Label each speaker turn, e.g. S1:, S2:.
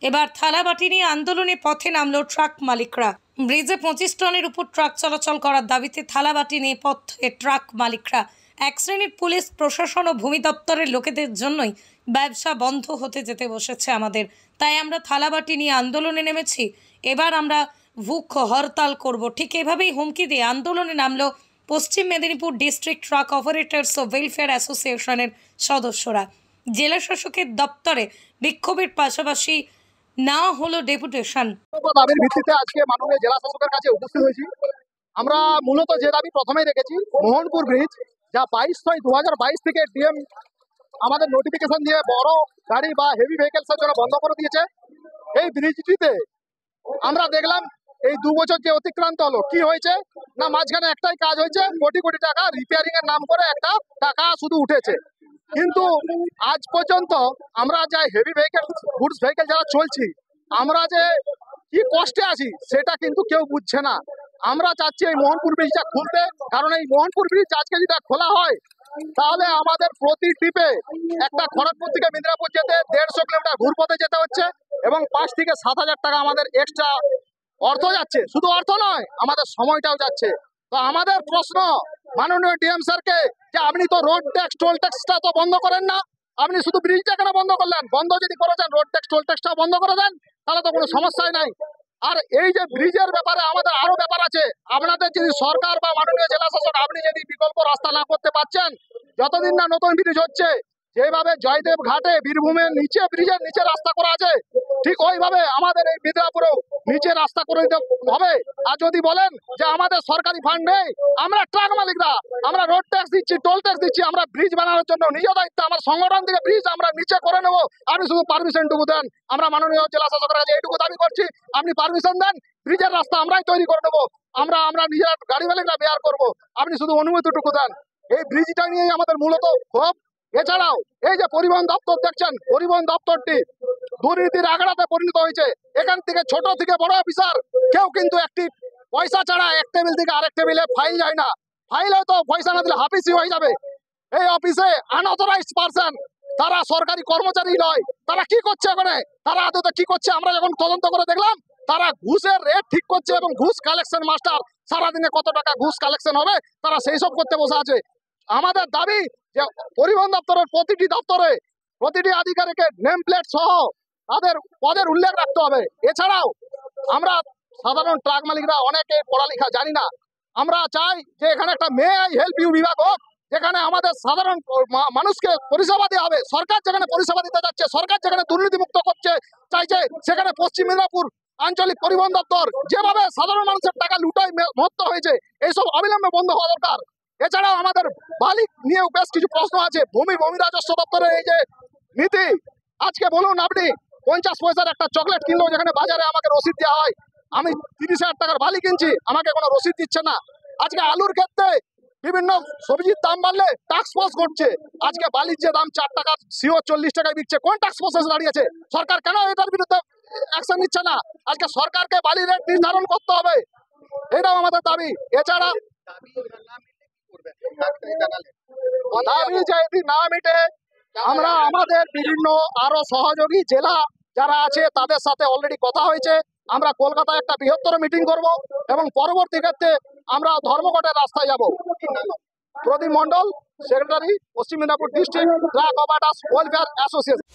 S1: এবার থালাবাটি নিয়ে আন্দোলনে পথে নামলো ট্রাক মালিকরা। ব্রিজে 25 টনের উপর ট্রাক চলাচল করার দাবিতে থালাবাটি নিয়ে পথে ট্রাক মালিকরা। এক শ্রেণীর পুলিশ প্রশাসন ও ভূমি দপ্তরের লোকেদের জন্যই ব্যবসা বন্ধ হতে যেতে বসেছে আমাদের। তাই আমরা থালাবাটি নিয়ে আন্দোলনে নেমেছি। এবার আমরা ভুখ হরতাল করব। ঠিক এভাবেই হুমকি দিয়ে আন্দোলনে নামলো পশ্চিম মেদিনীপুর ডিস্ট্রিক্ট ট্রাক অপারেটর্স ও ওয়েলফেয়ার অ্যাসোসিয়েশনের সদস্যরা। জেলা শাসকের দপ্তরে বিক্ষোভের পাশাপাশি না হলো ডেপুটেশন।
S2: দাবির ভিত্তিতে আজকে মাননীয় জেলা শাসকের কাছে উপস্থিত হয়েছি। আমরা মূলত যে দাবি প্রথমেই রেখেছি, মোহনপুর ব্রিজ যা 22/6/2022 থেকে ডিএম আমাদের নোটিফিকেশন দিয়ে বড় গাড়ি বা হেভি ভেহিকেলসের জন্য বন্ধ করে দিয়েছে। এই ব্রিজটিতে আমরা দেখলাম এই 2 বছর যে অতিক্রান্ত হলো, কি হয়েছে না, মাঝখানে একটাই কাজ হয়েছে, কোটি কোটি টাকা রিপেয়ারিং এর নাম করে একটা টাকা শুধু উঠেছে। কিন্তু আজ পর্যন্ত আমরা যা হেভি ভেহিকেল গুডস ভেহিকেল যারা চলছি, আমরা যে কি কষ্টে আছি সেটা কিন্তু কেউ বুঝছে না। আমরা চাচ্ছি এই মোহনপুর ব্রিজটা খুলতে, কারণ এই মোহনপুর ব্রিজ আজকে যদি খোলা হয় তাহলে আমাদের প্রতি ট্রিপে একটা খড়গপুর থেকে মেদিনীপুর যেতে 150 কিলোমিটার ঘুরপথে যেতে হচ্ছে এবং 5 থেকে 7,000 টাকা আমাদের এক্সট্রা অর্থ যাচ্ছে। শুধু অর্থ নয়, আমাদের সময়টাও যাচ্ছে। তো আমাদের প্রশ্ন মাননীয় ডিএম স্যারকে যে আপনি তো রোড ট্যাক্স টোল ট্যাক্সটা তো বন্ধ করেন না, আপনি শুধু ব্রিজটা কেন বন্ধ করলেন? বন্ধ যদি করেছেন, রোড ট্যাক্স টোল ট্যাক্সটা বন্ধ করে দেন, তাহলে তো কোনো সমস্যাই নাই। আর এই যে ব্রিজের ব্যাপারে আমাদের আরো ব্যাপার আছে। আপনাদের যদি সরকার বা মাননীয় জেলা শাসক আপনি যদি বিকল্প রাস্তা না করতে পারছেন, যতদিন না নতুন ব্রিজ হচ্ছে, যেভাবে জয়দেব ঘাটে বীরভূমের নিচে ব্রিজের নিচে রাস্তা করা আছে, ঠিক ওইভাবে আমাদের এই মিদনাপুরেও নিচে রাস্তা করে দিতে হবে। আর যদি বলেন যে আমাদের সরকারি ফান্ড নেই, আমরা ট্রাক মালিকরা আমরা রোড ট্যাক্স দিচ্ছি, টোল ট্যাক্স দিচ্ছি, আমরা ব্রিজ বানানোর জন্য নিজ দায়িত্ব আমার সংগঠন থেকে ব্রিজ আমরা নিচে করে নেবো। আপনি শুধু পারমিশনটুকু দেন। আমরা মাননীয় জেলা শাসকের কাছে এইটুকু দাবি করছি, আপনি পারমিশন দেন, ব্রিজের রাস্তা আমরাই তৈরি করে নেবো, আমরা নিজের গাড়ি মালিকরা বেয়ার করবো, আপনি শুধু অনুমতিটুকু দেন। এই ব্রিজটা নিয়েই আমাদের মূলত ক্ষোভ। এছাড়াও এই যে পরিবহন দপ্তর দেখছেন, পরিবহন দপ্তরটি দুর্নীতির আগ্রাতে পরিণত হয়েছে। এখান থেকে ছোট থেকে বড় অফিসার কেউ কিন্তু একটি পয়সা ছাড়া এক টেবিল থেকে আরেক টেবিলে ফাইল যায় না। ফাইল হয়তো পয়সা না দিলে হাফিসি হয়ে যাবে। এই অফিসে আনঅথরাইজড পারসন, তারা সরকারি কর্মচারী নয়। তারা কি করছে ওখানে, তারা আদতে কি করছে আমরা যখন তদন্ত করে দেখলাম, তারা ঘুষের রেট ঠিক করছে এবং ঘুষ কালেকশন মাস্টার, সারাদিনে কত টাকা ঘুষ কালেকশন হবে তারা সেই সব করতে বসে আছে। আমাদের দাবি যে পরিবহন দপ্তরের প্রতিটি দপ্তরে প্রতিটি আধিকারিকের নেম প্লেট সহ তাদের পদের উল্লেখ রাখতে হবে। এছাড়াও আমরা সাধারণ ট্রাক মালিকরা অনেকে পড়ালেখা জানি না, আমরা চাই যে এখানে একটা মে আই হেল্প ইউ বিভাগ হোক, যেখানে আমাদের সাধারণ মানুষকে পরিষেবা দেওয়া হবে। সরকার যেখানে পরিষেবা দিতে যাচ্ছে, সরকার যেখানে দুর্নীতিমুক্ত করছে চাইছে, সেখানে পশ্চিম মেদিনীপুর আঞ্চলিক পরিবহন দপ্তর যেভাবে সাধারণ মানুষের টাকা লুটাই মত্ত হয়েছে, এইসব অবিলম্বে বন্ধ হওয়া দরকার। এছাড়াও আমাদের বালি নিয়েও বেশ কিছু প্রশ্ন আছে। ভূমি রাজস্ব দপ্তরের এই যে নীতি, আজকে বলুন আপনি 50 পয়সার একটা চকলেট কিনলেও যেখানে বাজারে আমাকে রসিদ দেওয়া হয়, আমি 30,000 টাকার বালি কিনছি, আমাকে কোনো রসিদ দিচ্ছে না। আজকে আলুর ক্ষেত্রে বিভিন্ন সবজির দাম বাড়লে টাস্ক ফোর্স করছে। আজকে বালির যে দাম 4 টাকা, সিও 40 টাকায় বিকছে, কোন টাস্ক ফোর্স দাঁড়িয়েছে? সরকার কেন এটার বিরুদ্ধে অ্যাকশন নিচ্ছে না? আজকে সরকারকে বালি রেট নির্ধারণ করতে হবে, এটাও আমাদের দাবি। এছাড়া দাবি যদি না মিটে, আমরা আমাদের বিভিন্ন আরো সহযোগী জেলা যারা আছে তাদের সাথে অলরেডি কথা হয়েছে। আমরা কলকাতায় একটা বৃহত্তর মিটিং করব এবং পরবর্তী ক্ষেত্রে আমরা ধর্মঘটের রাস্তায় যাব। প্রদীপ মন্ডল, সেক্রেটারি, পশ্চিম Medinipur district truck operators welfare association.